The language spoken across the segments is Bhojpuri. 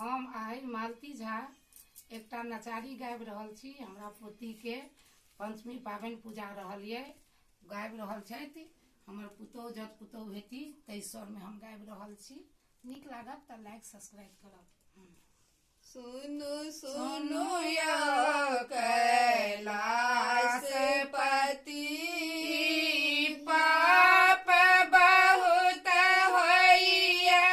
हम आई मालती झा एकटा नचारी गाबि रहल छी। हमरा पोती के पंचमी पाबनि पूजा रहल ये, गाबि रहल छथि हमर पुतौह। जब पुतौह हेती ताहि स्वर में हम गाबि रहल छी। नीक लागत तऽ लाइक सब्सक्राइब करब। सुनु सुनु यो कैलाश पति, पाप बहुत होइया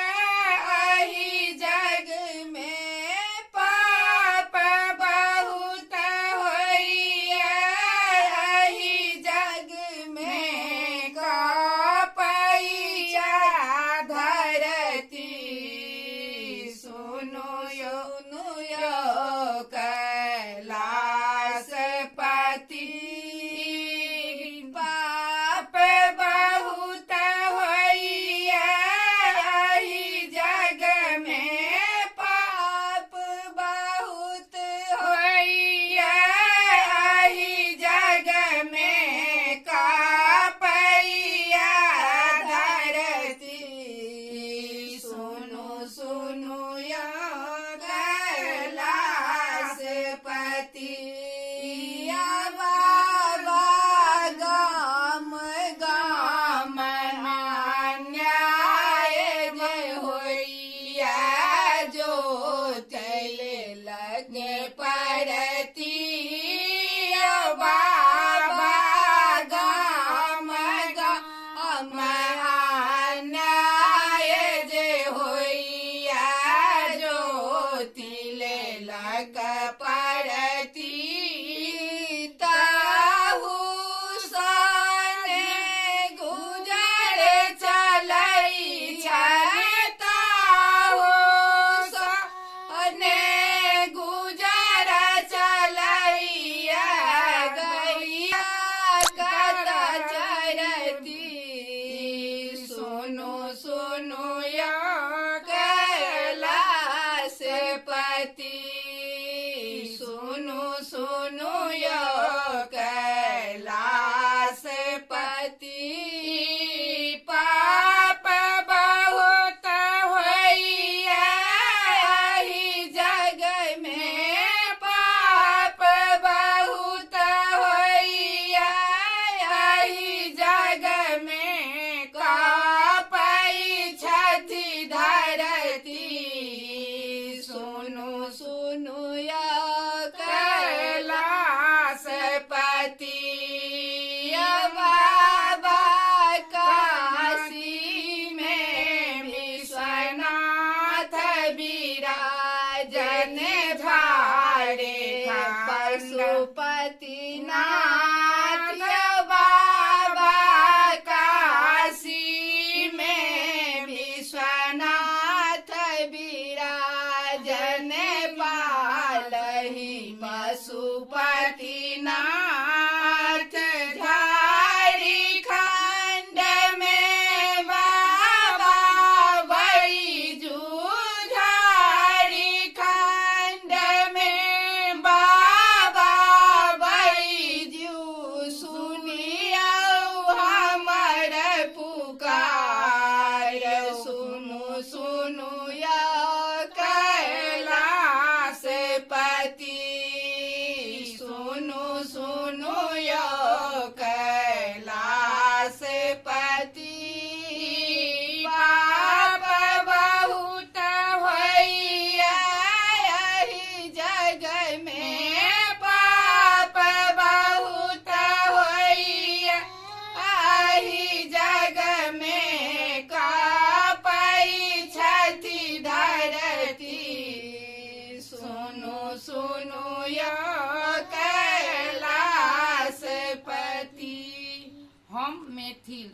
एहि जग में, पाप बहुत होइया एहि जग में, कापैया धरती। सुनु यो कैलाश पति, पाप बहुत होइया एहि जग में, पाप बहुत होइया एहि जग में, कापैया धरती। सुनु सुनु यो कैलाश पति, बाबा गाम गाम अन्याय जे होइया, जो चले लगे पड़ती। बाबा गाम गाम अन्याय जे होइया, जो तिले लग पड़ती। ताहू सने गुजर चलै छै, ताहू सने गुजर चलैया, गैया कत चरती। सुनु सुनु यो कैलाश पति, सुनु सुनु यो कैलाश पति, पाप बहुत होइया एहि जग में, पाप बहुत होइया एहि जग में, कापै छथि धरती। सुनु सुनु यो कैलाश पति, बाबा काशी में विश्वनाथ विराजन, झाड़े पशुपति नाथ। बाबा काशी में विश्वनाथ विराजन, पालहि पशुपति नाथ। झारखंड में बाबा बैजू, झारखंड में बाबा बैजू, सुनियो हमर पुकार। सुनु सुनु यो कैलाश पति, सुनु सुनु यो कैलाश पति, पाप बहुत होइया एहि जग में, पाप बहुत होइया एहि जग में, कापै छथि धरती। सुनु सुनु यो कैलाश पति। हम मैथिल